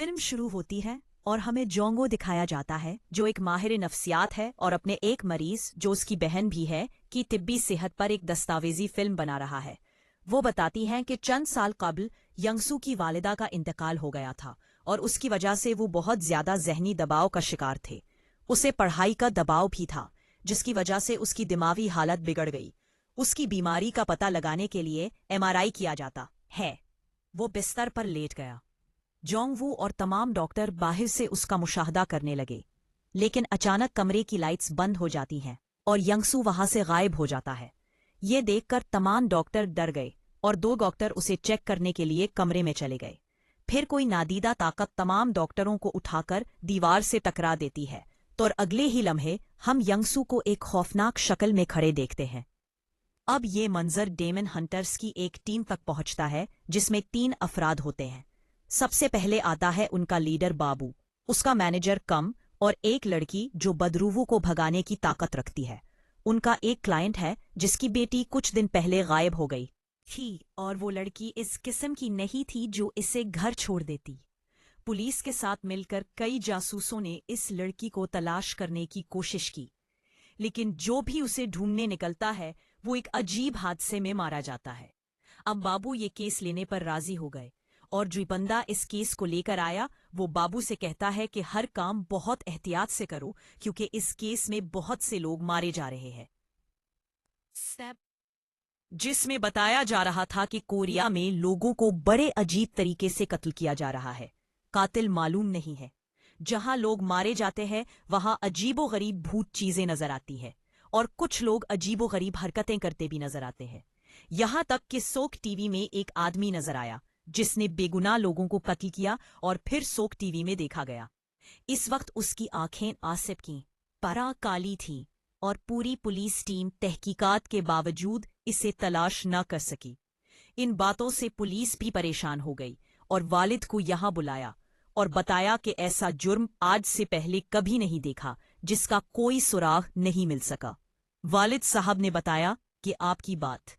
Film शुरू होती है और हमें जोंगो दिखाया जाता है जो एक माहिर नफ्सियात है और अपने एक मरीज जो उसकी बहन भी है की तिब्बी सेहत पर एक दस्तावेजी फिल्म बना रहा है। वो बताती हैं कि चंद साल कबल यंगसू की वालिदा का इंतकाल हो गया था और उसकी वजह से वो बहुत ज्यादा जहनी दबाव का शिकार थे। उसे पढ़ाई का दबाव भी था जिसकी वजह से उसकी दिमागी हालत बिगड़ गई। उसकी बीमारी का पता लगाने के लिए एमआरआई किया जाता है। वो बिस्तर पर लेट गया। जोंगवू और तमाम डॉक्टर बाहर से उसका मुशाहदा करने लगे, लेकिन अचानक कमरे की लाइट्स बंद हो जाती हैं और यंगसू वहां से गायब हो जाता है। ये देखकर तमाम डॉक्टर डर गए और दो डॉक्टर उसे चेक करने के लिए कमरे में चले गए। फिर कोई नादीदा ताकत तमाम डॉक्टरों को उठाकर दीवार से टकरा देती है तो अगले ही लम्हे हम यंगसू को एक खौफनाक शक्ल में खड़े देखते हैं। अब ये मंजर डेमन हंटर्स की एक टीम तक पहुंचता है जिसमें 3 अफराद होते हैं। सबसे पहले आता है उनका लीडर बाबू, उसका मैनेजर कम और एक लड़की जो बदरूवों को भगाने की ताकत रखती है। उनका एक क्लाइंट है जिसकी बेटी कुछ दिन पहले गायब हो गई थी और वो लड़की इस किस्म की नहीं थी जो इसे घर छोड़ देती। पुलिस के साथ मिलकर कई जासूसों ने इस लड़की को तलाश करने की कोशिश की, लेकिन जो भी उसे ढूंढने निकलता है वो एक अजीब हादसे में मारा जाता है। अब बाबू ये केस लेने पर राजी हो गए और जो बंदा इस केस को लेकर आया वो बाबू से कहता है कि हर काम बहुत एहतियात से करो क्योंकि इस केस में बहुत से लोग मारे जा रहे हैं। जिसमें बताया जा रहा था कि कोरिया में लोगों को बड़े अजीब तरीके से कत्ल किया जा रहा है। कातिल मालूम नहीं है। जहां लोग मारे जाते हैं वहां अजीबोगरीब भूत चीजें नजर आती है और कुछ लोग अजीबोगरीब हरकतें करते भी नजर आते हैं। यहां तक कि सोक टीवी में एक आदमी नजर आया जिसने बेगुनाह लोगों को कत्ल किया और फिर सोक टीवी में देखा गया। इस वक्त उसकी आंखें आसिफ की परा काली थीं और पूरी पुलिस टीम तहकीकात के बावजूद इसे तलाश न कर सकी। इन बातों से पुलिस भी परेशान हो गई और वालिद को यहां बुलाया और बताया कि ऐसा जुर्म आज से पहले कभी नहीं देखा जिसका कोई सुराग नहीं मिल सका। वालिद साहब ने बताया कि आपकी बात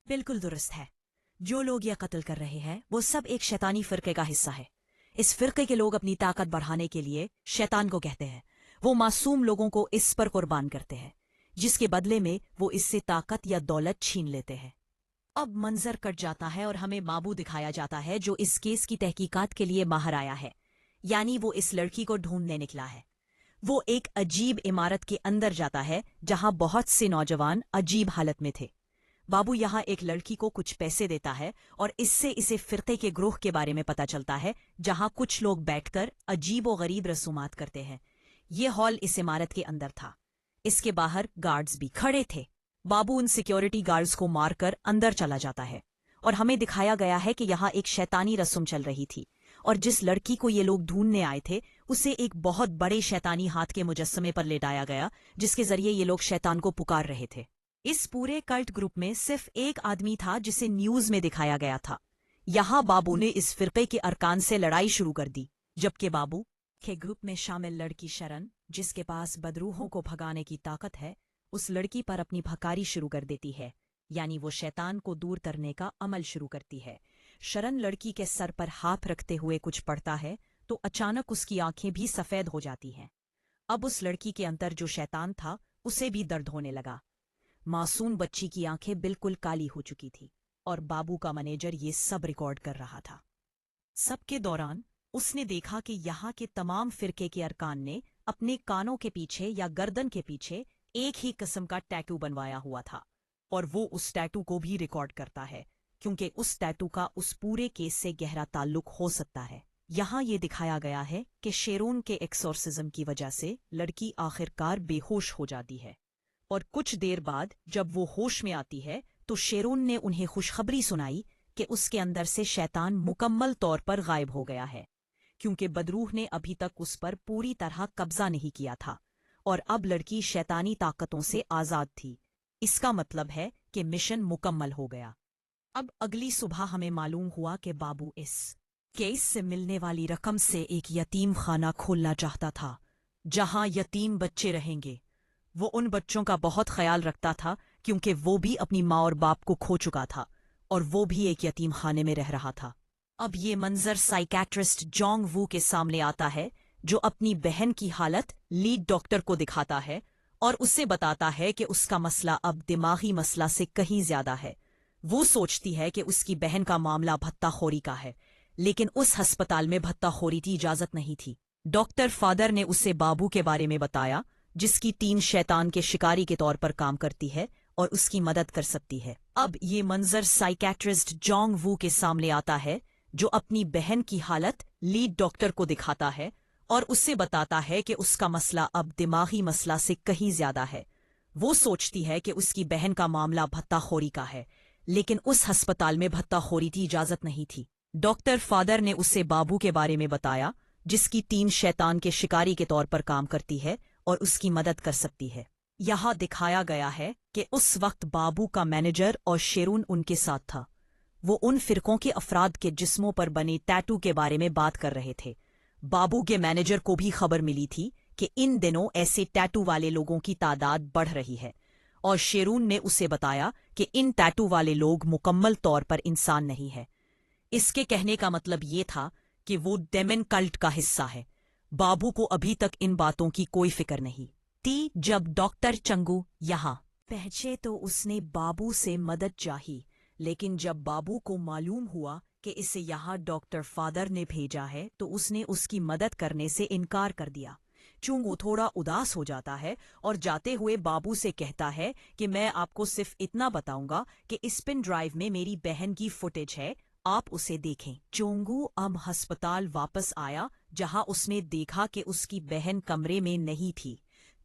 बिल्कुल दुरुस्त है। जो लोग यह कत्ल कर रहे हैं वो सब एक शैतानी फिरके का हिस्सा है। इस फिरके के लोग अपनी ताकत बढ़ाने के लिए शैतान को कहते हैं। वो मासूम लोगों को इस पर कुर्बान करते हैं जिसके बदले में वो इससे ताकत या दौलत छीन लेते हैं। अब मंजर कट जाता है और हमें बाबू दिखाया जाता है जो इस केस की तहकीकात के लिए बाहर आया है, यानी वो इस लड़की को ढूंढने निकला है। वो एक अजीब इमारत के अंदर जाता है जहां बहुत से नौजवान अजीब हालत में थे। बाबू यहां एक लड़की को कुछ पैसे देता है और इससे इसे फिरके के ग्रोह के बारे में पता चलता है जहां कुछ लोग बैठकर अजीबोगरीब रसूमात करते हैं। ये हॉल इस इमारत के अंदर था। इसके बाहर गार्ड्स भी खड़े थे। बाबू उन सिक्योरिटी गार्ड्स को मारकर अंदर चला जाता है और हमें दिखाया गया है कि यहाँ एक शैतानी रस्म चल रही थी और जिस लड़की को ये लोग ढूंढने आए थे उसे एक बहुत बड़े शैतानी हाथ के मुजस्समे पर लेटाया गया जिसके जरिए ये लोग शैतान को पुकार रहे थे। इस पूरे कल्ट ग्रुप में सिर्फ एक आदमी था जिसे न्यूज में दिखाया गया था। यहाँ बाबू ने इस फिरके के अरकान से लड़ाई शुरू कर दी, जबकि बाबू के ग्रुप में शामिल लड़की शरण, जिसके पास बदरूहों को भगाने की ताकत है, उस लड़की पर अपनी भकारी शुरू कर देती है, यानी वो शैतान को दूर करने का अमल शुरू करती है। शरण लड़की के सर पर हाथ रखते हुए कुछ पढ़ता है तो अचानक उसकी आंखें भी सफेद हो जाती हैं। अब उस लड़की के अंदर जो शैतान था उसे भी दर्द होने लगा। मासूम बच्ची की आंखें बिल्कुल काली हो चुकी थी और बाबू का मैनेजर ये सब रिकॉर्ड कर रहा था। सबके दौरान उसने देखा कि यहाँ के तमाम फिरके के अरकान ने अपने कानों के पीछे या गर्दन के पीछे एक ही किस्म का टैटू बनवाया हुआ था और वो उस टैटू को भी रिकॉर्ड करता है क्योंकि उस टैटू का उस पूरे केस से गहरा ताल्लुक हो सकता है। यहाँ ये दिखाया गया है कि शेरोन के एक्सोर्सिज्म की वजह से लड़की आखिरकार बेहोश हो जाती है और कुछ देर बाद जब वो होश में आती है तो शेरोन ने उन्हें खुशखबरी सुनाई कि उसके अंदर से शैतान मुकम्मल तौर पर गायब हो गया है क्योंकि बदरूह ने अभी तक उस पर पूरी तरह कब्जा नहीं किया था और अब लड़की शैतानी ताकतों से आजाद थी। इसका मतलब है कि मिशन मुकम्मल हो गया। अब अगली सुबह हमें मालूम हुआ कि बाबू इस केस से मिलने वाली रकम से एक यतीम खाना खोलना चाहता था जहां यतीम बच्चे रहेंगे। वो उन बच्चों का बहुत ख्याल रखता था क्योंकि वो भी अपनी माँ और बाप को खो चुका था और वो भी एक यतीम खाने में रह रहा था। اب یہ منظر سائیکیٹرسٹ جونگ وو کے سامنے آتا ہے جو اپنی بہن کی حالت لیڈ ڈاکٹر کو دکھاتا ہے اور اسے بتاتا ہے کہ اس کا مسئلہ اب دماغی مسئلہ سے کہیں زیادہ ہے۔ وہ سوچتی ہے کہ اس کی بہن کا معاملہ بھتہ خوری کا ہے، لیکن اس ہسپتال میں بھتہ خوری کی اجازت نہیں تھی۔ ڈاکٹر فادر نے اسے بابو کے بارے میں بتایا جس کی ٹیم شیطان کے شکاری کے طور پر کام کرتی ہے اور اس کی مدد کر سکتی ہے۔ اب یہ منظر سائیکیٹرسٹ جونگ وو کے سامنے آتا ہے جو اپنی بہن کی حالت لیڈ ڈاکٹر کو دکھاتا ہے اور اسے بتاتا ہے کہ اس کا مسئلہ اب دماغی مسئلہ سے کہیں زیادہ ہے۔ وہ سوچتی ہے کہ اس کی بہن کا معاملہ بھتہ خوری کا ہے، لیکن اس ہسپتال میں بھتہ خوری کی اجازت نہیں تھی۔ ڈاکٹر فادر نے اسے بابو کے بارے میں بتایا جس کی ٹیم شیطان کے شکاری کے طور پر کام کرتی ہے اور اس کی مدد کر سکتی ہے۔ یہاں دکھایا گیا ہے کہ اس وقت بابو کا مینیجر اور شیرون ان کے ساتھ تھا۔ وہ ان فرقوں کے افراد کے جسموں پر بنے ٹیٹو کے بارے میں بات کر رہے تھے۔ بابو کے مینیجر کو بھی خبر ملی تھی کہ ان دنوں ایسے ٹیٹو والے لوگوں کی تعداد بڑھ رہی ہے، اور شیرون نے اسے بتایا کہ ان ٹیٹو والے لوگ مکمل طور پر انسان نہیں ہے۔ اس کے کہنے کا مطلب یہ تھا کہ وہ ڈیمن کلٹ کا حصہ ہے۔ بابو کو ابھی تک ان باتوں کی کوئی فکر نہیں تھی۔ جب ڈاکٹر چنگو یہاں پہنچے تو اس نے بابو سے مدد چاہی، لیکن جب بابو کو معلوم ہوا کہ اسے یہاں ڈاکٹر فادر نے بھیجا ہے تو اس نے اس کی مدد کرنے سے انکار کر دیا۔ چونگو تھوڑا اداس ہو جاتا ہے اور جاتے ہوئے بابو سے کہتا ہے کہ میں آپ کو صرف اتنا بتاؤں گا کہ اس پن ڈرائیو میں میری بہن کی فوٹیج ہے، آپ اسے دیکھیں۔ چونگو اب ہسپتال واپس آیا جہاں اس نے دیکھا کہ اس کی بہن کمرے میں نہیں تھی۔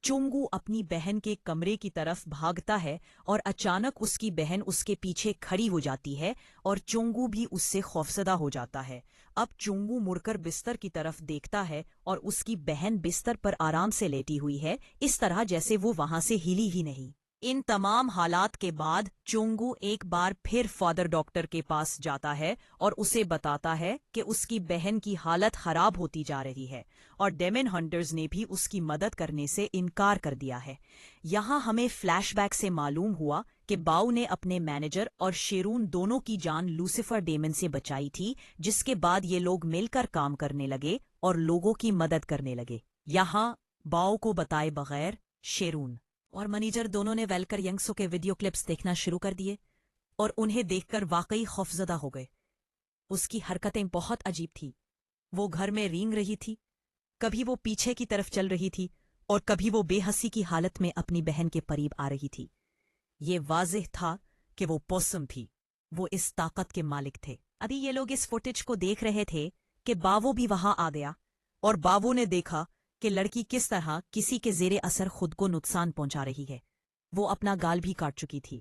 چونگو اپنی بہن کے کمرے کی طرف بھاگتا ہے اور اچانک اس کی بہن اس کے پیچھے کھڑی ہو جاتی ہے اور چونگو بھی اس سے خوفزدہ ہو جاتا ہے۔ اب چونگو مڑ کر بستر کی طرف دیکھتا ہے اور اس کی بہن بستر پر آرام سے لیٹی ہوئی ہے، اس طرح جیسے وہ وہاں سے ہلی ہی نہیں۔ ان تمام حالات کے بعد چونگو ایک بار پھر فادر ڈاکٹر کے پاس جاتا ہے اور اسے بتاتا ہے کہ اس کی بہن کی حالت خراب ہوتی جا رہی ہے اور ڈیمن ہنٹرز نے بھی اس کی مدد کرنے سے انکار کر دیا ہے۔ یہاں ہمیں فلیش بیک سے معلوم ہوا کہ باؤ نے اپنے مینیجر اور شیرون دونوں کی جان لوسیفر ڈیمن سے بچائی تھی، جس کے بعد یہ لوگ مل کر کام کرنے لگے اور لوگوں کی مدد کرنے لگے۔ یہاں باؤ کو بتائے بغیر شیرون اور منیجر دونوں نے ویلکر ینگسو کے ویڈیو کلپس دیکھنا شروع کر دیے اور انہیں دیکھ کر واقعی خوفزدہ ہو گئے۔ اس کی حرکتیں بہت عجیب تھی۔ وہ گھر میں رینگ رہی تھی، کبھی وہ پیچھے کی طرف چل رہی تھی اور کبھی وہ بے حسی کی حالت میں اپنی بہن کے قریب آ رہی تھی۔ یہ واضح تھا کہ وہ پوسم تھی، وہ اس طاقت کے مالک تھے۔ ابھی یہ لوگ اس فوٹیج کو دیکھ رہے تھے کہ باوو بھی وہاں آ گیا اور باوو نے دیکھا کہ لڑکی کس طرح کسی کے زیر اثر خود کو نقصان پہنچا رہی ہے۔ وہ اپنا گال بھی کاٹ چکی تھی۔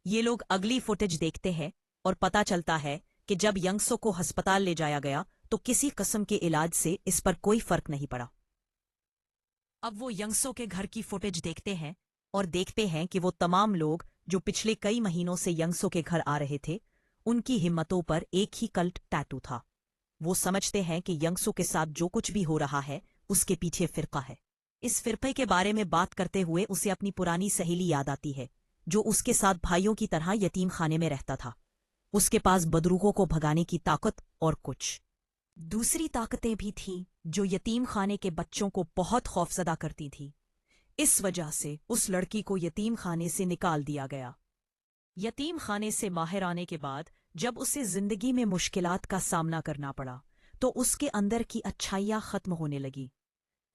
یہ لوگ اگلی فوٹیج دیکھتے ہیں اور پتا چلتا ہے کہ جب ینگسو کو ہسپتال لے جایا گیا تو کسی قسم کے علاج سے اس پر کوئی فرق نہیں پڑا۔ اب وہ ینگسو کے گھر کی فوٹیج دیکھتے ہیں اور دیکھتے ہیں کہ وہ تمام لوگ جو پچھلے کئی مہینوں سے ینگسو کے گھر آ رہے تھے، ان کی ہمتوں پر ایک ہی کلٹ ٹیٹو تھا۔ وہ سمجھتے ہیں کہ ینگسو کے ساتھ جو کچھ بھی ہو رہا ہے اس کے پیچھے فرقہ ہے۔ اس فرقے کے بارے میں بات کرتے ہوئے اسے اپنی پرانی سہیلی یاد آتی ہے جو اس کے ساتھ بھائیوں کی طرح یتیم خانے میں رہتا تھا۔ اس کے پاس بدروحوں کو بھگانے کی طاقت اور کچھ دوسری طاقتیں بھی تھیں جو یتیم خانے کے بچوں کو بہت خوفزدہ کرتی تھی۔ اس وجہ سے اس لڑکی کو یتیم خانے سے نکال دیا گیا۔ یتیم خانے سے باہر آنے کے بعد جب اسے زندگی میں مشکلات کا سامنا کرنا پڑا تو اس کے اندر کی اچھائیاں ختم ہونے لگی۔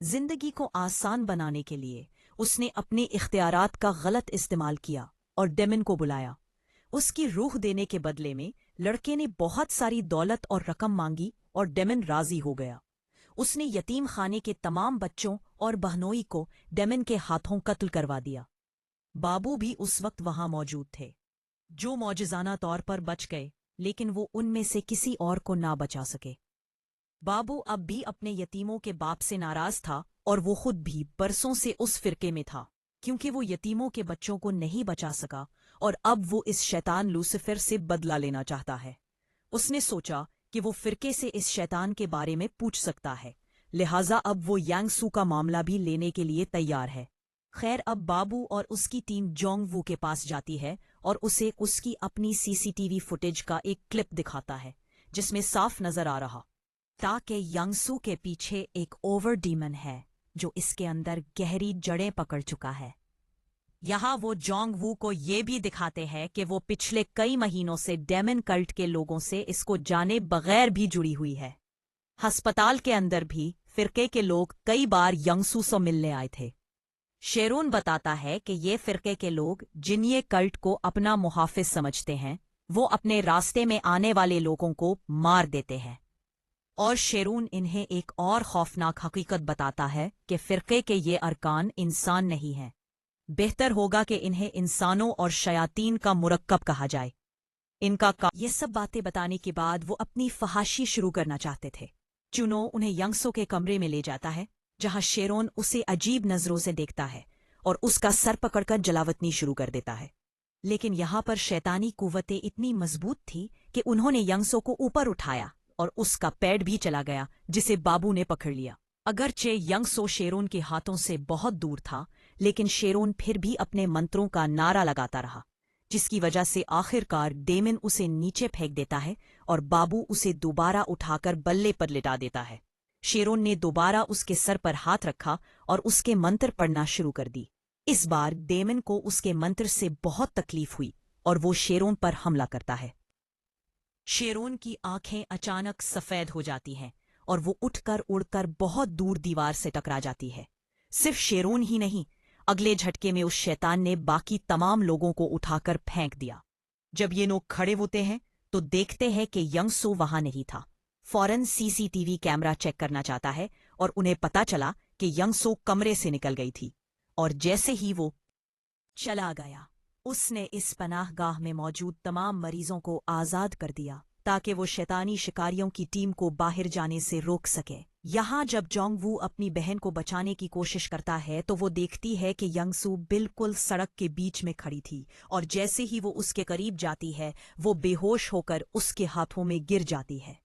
زندگی کو آسان بنانے کے لیے اس نے اپنے اختیارات کا غلط استعمال کیا اور ڈیمن کو بلایا۔ اس کی روح دینے کے بدلے میں لڑکے نے بہت ساری دولت اور رقم مانگی اور ڈیمن راضی ہو گیا۔ اس نے یتیم خانے کے تمام بچوں اور بہنوئی کو ڈیمن کے ہاتھوں قتل کروا دیا۔ بابو بھی اس وقت وہاں موجود تھے، جو معجزانہ طور پر بچ گئے، لیکن وہ ان میں سے کسی اور کو نہ بچا سکے۔ بابو اب بھی اپنے یتیموں کے باپ سے ناراض تھا اور وہ خود بھی برسوں سے اس فرقے میں تھا کیونکہ وہ یتیموں کے بچوں کو نہیں بچا سکا، اور اب وہ اس شیطان لوسیفر سے بدلہ لینا چاہتا ہے۔ اس نے سوچا کہ وہ فرقے سے اس شیطان کے بارے میں پوچھ سکتا ہے، لہٰذا اب وہ یانگسو کا معاملہ بھی لینے کے لیے تیار ہے۔ خیر اب بابو اور اس کی ٹیم جونگ وو کے پاس جاتی ہے اور اسے اس کی اپنی سی سی ٹی وی فوٹیج کا ایک کلپ دکھاتا ہے जिसमें साफ नजर आ रहा था कि यंगसू के पीछे एक ओवर डीमन है जो इसके अंदर गहरी जड़ें पकड़ चुका है। यहाँ वो जोंग वू को ये भी दिखाते हैं कि वो पिछले कई महीनों से डेमन कल्ट के लोगों से इसको जाने बगैर भी जुड़ी हुई है। अस्पताल के अंदर भी फिरके के लोग कई बार यंगसू से मिलने आए थे। शेरून बताता है कि ये फिरके के लोग जिन ये कल्ट को अपना मुहाफिज समझते हैं, वो अपने रास्ते में आने वाले लोगों को मार देते हैं। और शेरून इन्हें एक और खौफनाक हकीकत बताता है कि फिरके के ये अरकान इंसान नहीं हैं। बेहतर होगा कि इन्हें इंसानों और शयातीन का मुरक्कब कहा जाए। ये सब बातें बताने के बाद वो अपनी फहाशी शुरू करना चाहते थे। चुनो उन्हें यंगसो के कमरे में ले जाता है, जहां शेरोन उसे अजीब नजरों से देखता है और उसका सर पकड़कर जलावतनी शुरू कर देता है। लेकिन यहाँ पर शैतानी कुव्वतें इतनी मजबूत थी कि उन्होंने यंगसो को ऊपर उठाया और उसका पैर भी चला गया, जिसे बाबू ने पकड़ लिया। अगरचे यंगसो शेरोन के हाथों से बहुत दूर था, लेकिन शेरोन फिर भी अपने मंत्रों का नारा लगाता रहा, जिसकी वजह से आखिरकार डेमन उसे नीचे फेंक देता है और बाबू उसे दोबारा उठाकर बल्ले पर लिटा देता है। शेरोन ने दोबारा उसके सर पर हाथ रखा और उसके मंत्र पढ़ना शुरू कर दी। इस बार डेमन को उसके मंत्र से बहुत तकलीफ हुई और वो शेरोन पर हमला करता है। शेरोन की आंखें अचानक सफेद हो जाती हैं और वो उठकर उड़कर बहुत दूर दीवार से टकरा जाती है। सिर्फ शेरोन ही नहीं, अगले झटके में उस शैतान ने बाकी तमाम लोगों को उठाकर फेंक दिया। जब ये लोग खड़े होते हैं तो देखते हैं कि यंगसो वहां नहीं था। फौरन सीसीटीवी कैमरा चेक करना चाहता है और उन्हें पता चला कि यंगसो कमरे से निकल गई थी। और जैसे ही वो चला गया, उसने इस पनाहगाह में मौजूद तमाम मरीजों को आजाद कर दिया ताकि वो शैतानी शिकारियों की टीम को बाहर जाने से रोक सके। यहाँ जब जोंग वू अपनी बहन को बचाने की कोशिश करता है तो वो देखती है कि यंगसू बिल्कुल सड़क के बीच में खड़ी थी और जैसे ही वो उसके करीब जाती है वो बेहोश होकर उसके हाथों में गिर जाती है।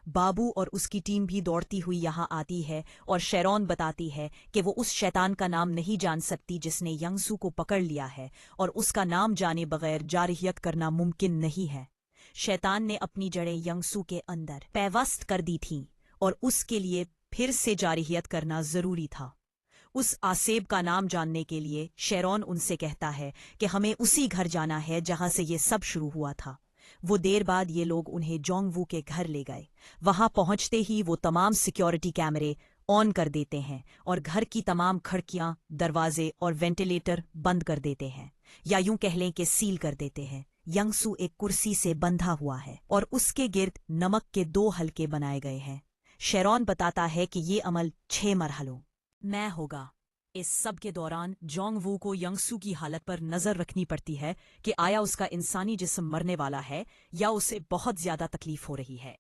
बाबू और उसकी टीम भी दौड़ती हुई यहाँ आती है और शेरोन बताती है कि वो उस शैतान का नाम नहीं जान सकती जिसने यंगसू को पकड़ लिया है और उसका नाम जाने बगैर जारहियत करना मुमकिन नहीं है। शैतान ने अपनी जड़ें यंगसू के अंदर पैवस्त कर दी थीं और उसके लिए फिर से जारहियत करना जरूरी था। उस आसेब का नाम जानने के लिए शेरोन उनसे कहता है कि हमें उसी घर जाना है जहां से ये सब शुरू हुआ था। वो देर बाद ये लोग उन्हें जोंग वू के घर ले गए। वहां पहुंचते ही वो तमाम सिक्योरिटी कैमरे ऑन कर देते हैं और घर की तमाम खिड़कियां, दरवाजे और वेंटिलेटर बंद कर देते हैं, या यूं कह लें कि सील कर देते हैं। यंगसू एक कुर्सी से बंधा हुआ है और उसके गिर्द नमक के 2 हलके बनाए गए हैं। शेरोन बताता है कि ये अमल 6 मरहलों में होगा। इस सब के दौरान जोंग वू को यंगसू की हालत पर नजर रखनी पड़ती है कि आया उसका इंसानी जिस्म मरने वाला है या उसे बहुत ज्यादा तकलीफ हो रही है।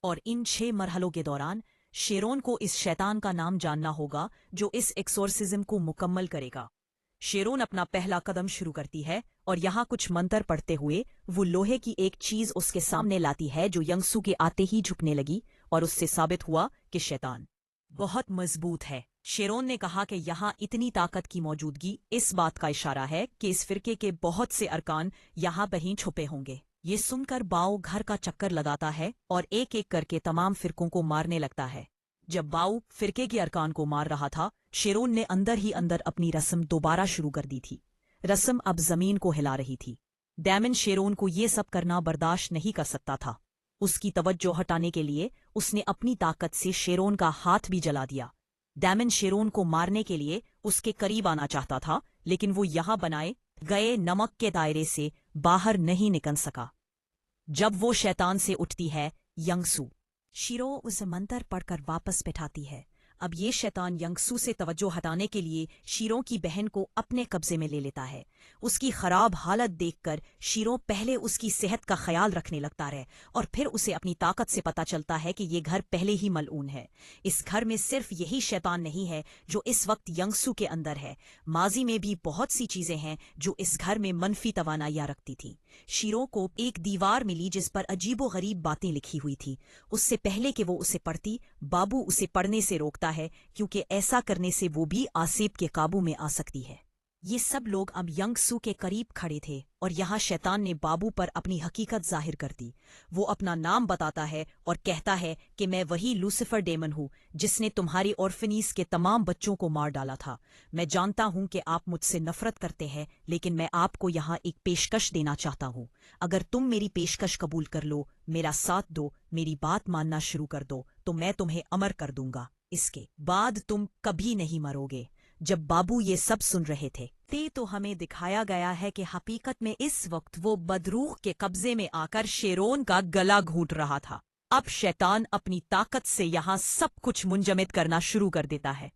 और इन 6 मरहलों के दौरान शेरोन को इस शैतान का नाम जानना होगा जो इस एक्सोर्सिज्म को मुकम्मल करेगा। शेरोन अपना पहला कदम शुरू करती है और यहाँ कुछ मंत्र पढ़ते हुए वो लोहे की एक चीज उसके सामने लाती है जो यंगसू के आते ही झुकने लगी और उससे साबित हुआ कि शैतान बहुत मजबूत है। शेरोन ने कहा कि यहाँ इतनी ताकत की मौजूदगी इस बात का इशारा है कि इस फिरके के बहुत से अरकान यहाँ कहीं छुपे होंगे। ये सुनकर बाओ घर का चक्कर लगाता है और एक एक करके तमाम फिरकों को मारने लगता है। जब बाओ फिरके के अरकान को मार रहा था, शेरोन ने अंदर ही अंदर अपनी रस्म दोबारा शुरू कर दी थी। रस्म अब जमीन को हिला रही थी। डेमन शेरोन को ये सब करना बर्दाश्त नहीं कर सकता था। उसकी तवज्जो हटाने के लिए उसने अपनी ताकत से शेरोन का हाथ भी जला दिया। डेमन शेरोन को मारने के लिए उसके करीब आना चाहता था, लेकिन वो यहाँ बनाए गए नमक के दायरे से बाहर नहीं निकल सका। जब वो शैतान से उठती है, यंगसू शिरो उसे मंत्र पढ़कर वापस बैठाती है। अब ये शैतान यंगसू से तवज्जो हटाने के लिए शीरो की बहन को अपने कब्जे में ले लेता है। उसकी खराब हालत देखकर शीरो पहले उसकी सेहत का ख्याल रखने लगता है और फिर उसे अपनी ताकत से पता चलता है कि ये घर पहले ही मलऊन है। इस घर में सिर्फ यही शैतान नहीं है जो इस वक्त यंगसू के अंदर है। माजी में भी बहुत सी चीजें हैं जो इस घर में मनफी तवानाइयां रखती थी। शीरो को एक दीवार मिली जिस पर अजीबो गरीब बातें लिखी हुई थी। उससे पहले कि वो उसे पढ़ती, बाबू उसे पढ़ने से रोकता है क्योंकि ऐसा करने से वो भी आसेब के काबू में आ सकती है। یہ سب لوگ اب ینگسو کے قریب کھڑے تھے اور یہاں شیطان نے بابو پر اپنی حقیقت ظاہر کر دی۔ وہ اپنا نام بتاتا ہے اور کہتا ہے کہ میں وہی لوسیفر ڈیمن ہوں جس نے تمہاری اورفنیز کے تمام بچوں کو مار ڈالا تھا۔ میں جانتا ہوں کہ آپ مجھ سے نفرت کرتے ہیں، لیکن میں آپ کو یہاں ایک پیشکش دینا چاہتا ہوں۔ اگر تم میری پیشکش قبول کر لو، میرا ساتھ دو، میری بات ماننا شروع کر دو، تو میں تمہیں امر کر دوں گا۔ اس کے بعد تم کبھی نہیں مرو گے۔ جب بابو یہ سب سن رہے تھے تو ہمیں دکھایا گیا ہے کہ حقیقت میں اس وقت وہ بدروح کے قبضے میں آ کر شیرون کا گلا گھونٹ رہا تھا۔ اب شیطان اپنی طاقت سے یہاں سب کچھ منجمد کرنا شروع کر دیتا ہے۔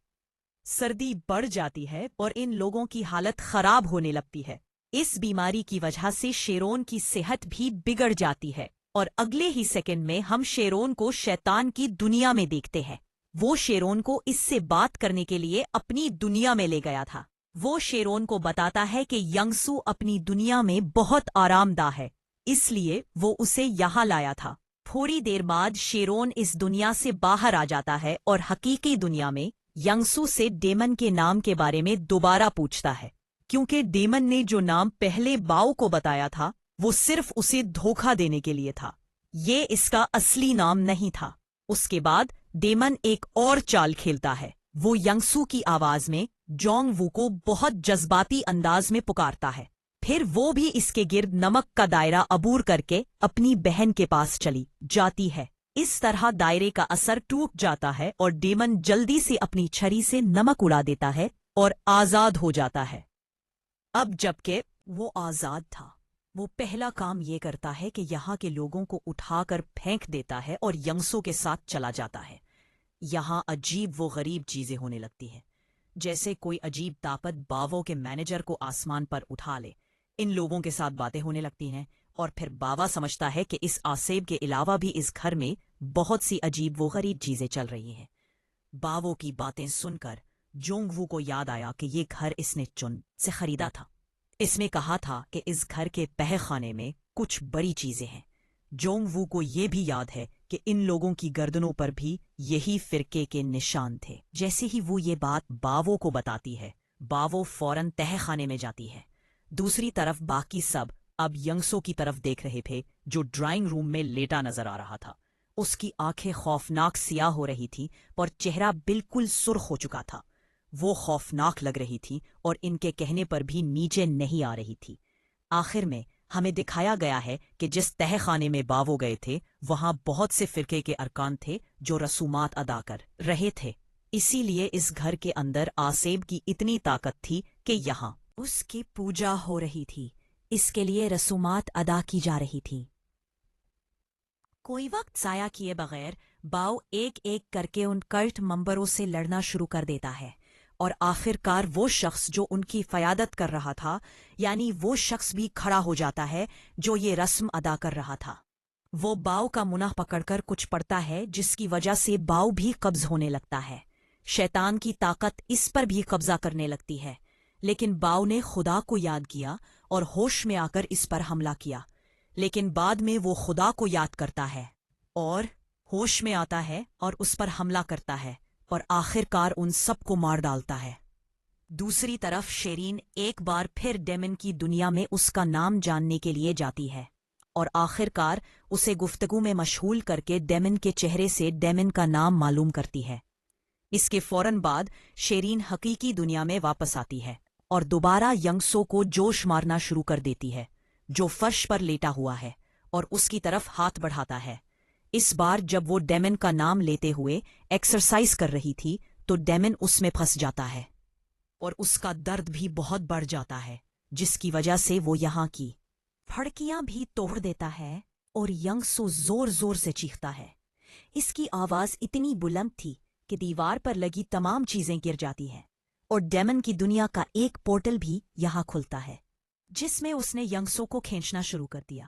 سردی بڑھ جاتی ہے اور ان لوگوں کی حالت خراب ہونے لگتی ہے۔ اس بیماری کی وجہ سے شیرون کی صحت بھی بگڑ جاتی ہے اور اگلے ہی سیکنڈ میں ہم شیرون کو شیطان کی دنیا میں دیکھتے ہیں۔ وہ شیرون کو اس سے بات کرنے کے لیے اپنی دنیا میں لے گیا تھا۔ وہ شیرون کو بتاتا ہے کہ ینگسو اپنی دنیا میں بہت آرام دہ ہے، اس لیے وہ اسے یہاں لایا تھا۔ تھوڑی دیر بعد شیرون اس دنیا سے باہر آ جاتا ہے اور حقیقی دنیا میں ینگسو سے ڈیمن کے نام کے بارے میں دوبارہ پوچھتا ہے، کیونکہ ڈیمن نے جو نام پہلے باؤ کو بتایا تھا وہ صرف اسے دھوکہ دینے کے لیے تھا، یہ اس کا اصلی نام نہیں تھا۔ اس کے بعد ڈیمن ایک اور چال کھیلتا ہے۔ وہ ینگسو کی آواز میں جونگ وو کو بہت جذباتی انداز میں پکارتا ہے، پھر وہ بھی اس کے گرد نمک کا دائرہ عبور کر کے اپنی بہن کے پاس چلی جاتی ہے۔ اس طرح دائرے کا اثر ٹوٹ جاتا ہے اور ڈیمن جلدی سے اپنی چھری سے نمک اڑا دیتا ہے اور آزاد ہو جاتا ہے۔ اب جبکہ وہ آزاد تھا، وہ پہلا کام یہ کرتا ہے کہ یہاں کے لوگوں کو اٹھا کر پھینک دیتا ہے اور ینگسو کے ساتھ چلا جاتا ہے۔ یہاں عجیب و غریب چیزیں ہونے لگتی ہیں، جیسے کوئی عجیب طاقت باووں کے مینیجر کو آسمان پر اٹھا لے۔ ان لوگوں کے ساتھ باتیں ہونے لگتی ہیں اور پھر باوا سمجھتا ہے کہ اس آسیب کے علاوہ بھی اس گھر میں بہت سی عجیب و غریب چیزیں چل رہی ہیں۔ باووں کی باتیں سن کر جونگ وو کو یاد آیا کہ یہ گھر اس نے چن سے خریدا تھا۔ اس میں کہا تھا کہ اس گھر کے تہہ خانے میں کچھ بڑی چیزیں ہیں۔ جونگ وو کو یہ بھی یاد ہے کہ ان لوگوں کی گردنوں پر بھی یہی فرقے کے نشان تھے۔ جیسے ہی وہ یہ بات باووں کو بتاتی ہے، باوو فوراً تہہ خانے میں جاتی ہے۔ دوسری طرف باقی سب اب ینگسو کی طرف دیکھ رہے تھے، جو ڈرائنگ روم میں لیٹا نظر آ رہا تھا۔ اس کی آنکھیں خوفناک سیاہ ہو رہی تھی اور چہرہ بالکل سرخ ہو چکا تھا۔ وہ خوفناک لگ رہی تھی اور ان کے کہنے پر بھی نیچے نہیں آ رہی تھی۔ آخر میں ہمیں دکھایا گیا ہے کہ جس تہہ خانے میں باوو گئے تھے وہاں بہت سے فرقے کے ارکان تھے جو رسومات ادا کر رہے تھے۔ اسی لیے اس گھر کے اندر آسیب کی اتنی طاقت تھی کہ یہاں اس کی پوجا ہو رہی تھی، اس کے لیے رسومات ادا کی جا رہی تھی۔ کوئی وقت ضائع کیے بغیر باؤ ایک ایک کر کے ان کلٹ ممبروں سے لڑنا شروع کر دیتا ہے اور آخر کار وہ شخص جو ان کی قیادت کر رہا تھا، یعنی وہ شخص بھی کھڑا ہو جاتا ہے جو یہ رسم ادا کر رہا تھا۔ وہ باؤ کا منہ پکڑ کر کچھ پڑھتا ہے جس کی وجہ سے باؤ بھی قبض ہونے لگتا ہے۔ شیطان کی طاقت اس پر بھی قبضہ کرنے لگتی ہے، لیکن باؤ نے خدا کو یاد کیا اور ہوش میں آ کر اس پر حملہ کیا، لیکن بعد میں وہ خدا کو یاد کرتا ہے اور ہوش میں آتا ہے اور اس پر حملہ کرتا ہے اور آخر کار ان سب کو مار ڈالتا ہے۔ دوسری طرف شیرین ایک بار پھر ڈیمن کی دنیا میں اس کا نام جاننے کے لیے جاتی ہے اور آخر کار اسے گفتگو میں مشغول کر کے ڈیمن کے چہرے سے ڈیمن کا نام معلوم کرتی ہے۔ اس کے فوراً بعد شیرین حقیقی دنیا میں واپس آتی ہے اور دوبارہ ینگسو کو جوش مارنا شروع کر دیتی ہے، جو فرش پر لیٹا ہوا ہے اور اس کی طرف ہاتھ بڑھاتا ہے۔ اس بار جب وہ ڈیمن کا نام لیتے ہوئے ایکسرسائز کر رہی تھی تو ڈیمن اس میں پھنس جاتا ہے اور اس کا درد بھی بہت بڑھ جاتا ہے، جس کی وجہ سے وہ یہاں کی پھڑکیاں بھی توڑ دیتا ہے اور ینگسو زور زور سے چیختا ہے۔ اس کی آواز اتنی بلند تھی کہ دیوار پر لگی تمام چیزیں گر جاتی ہیں اور ڈیمن کی دنیا کا ایک پورٹل بھی یہاں کھلتا ہے، جس میں اس نے ینگسو کو کھینچنا شروع کر دیا۔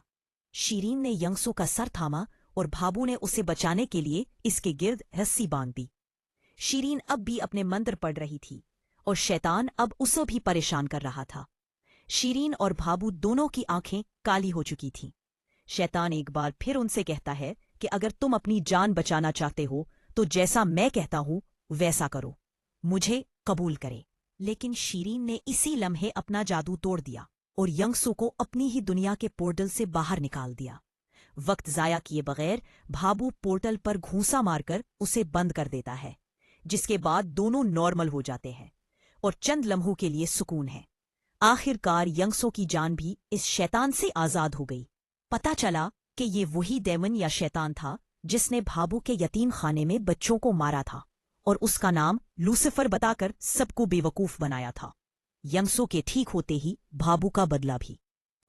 شیرین نے ینگسو کا سر تھاما اور بھابو نے اسے بچانے کے لیے اس کے گرد رسی باندھ دی۔ شیرین اب بھی اپنے منتر پڑھ رہی تھی اور شیطان اب اسے بھی پریشان کر رہا تھا۔ شیرین اور بھابو دونوں کی آنکھیں کالی ہو چکی تھیں۔ شیطان ایک بار پھر ان سے کہتا ہے کہ اگر تم اپنی جان بچانا چاہتے ہو تو جیسا میں کہتا ہوں ویسا کرو، مجھے قبول کرے، लेकिन शीरीन ने इसी लम्हे अपना जादू तोड़ दिया और यंगसू को अपनी ही दुनिया के पोर्टल से बाहर निकाल दिया। वक्त जाया किए बगैर भाबू पोर्टल पर घूंसा मारकर उसे बंद कर देता है, जिसके बाद दोनों नॉर्मल हो जाते हैं और चंद लम्हों के लिए सुकून है। आखिरकार यंगसो की जान भी इस शैतान से आजाद हो गई। पता चला कि ये वही डेमन या शैतान था जिसने भाबू के यतीम खाने में बच्चों को मारा था और उसका नाम लूसिफर बताकर सबको बेवकूफ बनाया था। यंगसो के ठीक होते ही भाबू का बदला भी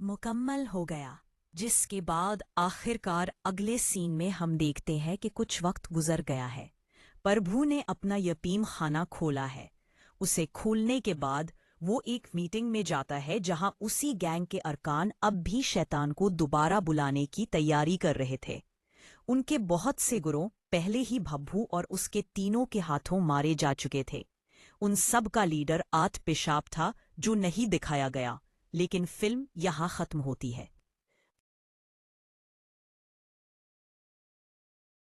मुकम्मल हो गया, जिसके बाद आखिरकार अगले सीन में हम देखते हैं कि कुछ वक्त गुजर गया है। प्रभु ने अपना यतीम खाना खोला है। उसे खोलने के बाद वो एक मीटिंग में जाता है जहां उसी गैंग के अरकान अब भी शैतान को दोबारा बुलाने की तैयारी कर रहे थे। उनके बहुत से गुरों पहले ही भब्बू और उसके तीनों के हाथों मारे जा चुके थे। उन सब का लीडर आत पेशाब था जो नहीं दिखाया गया, लेकिन फिल्म यहाँ खत्म होती है।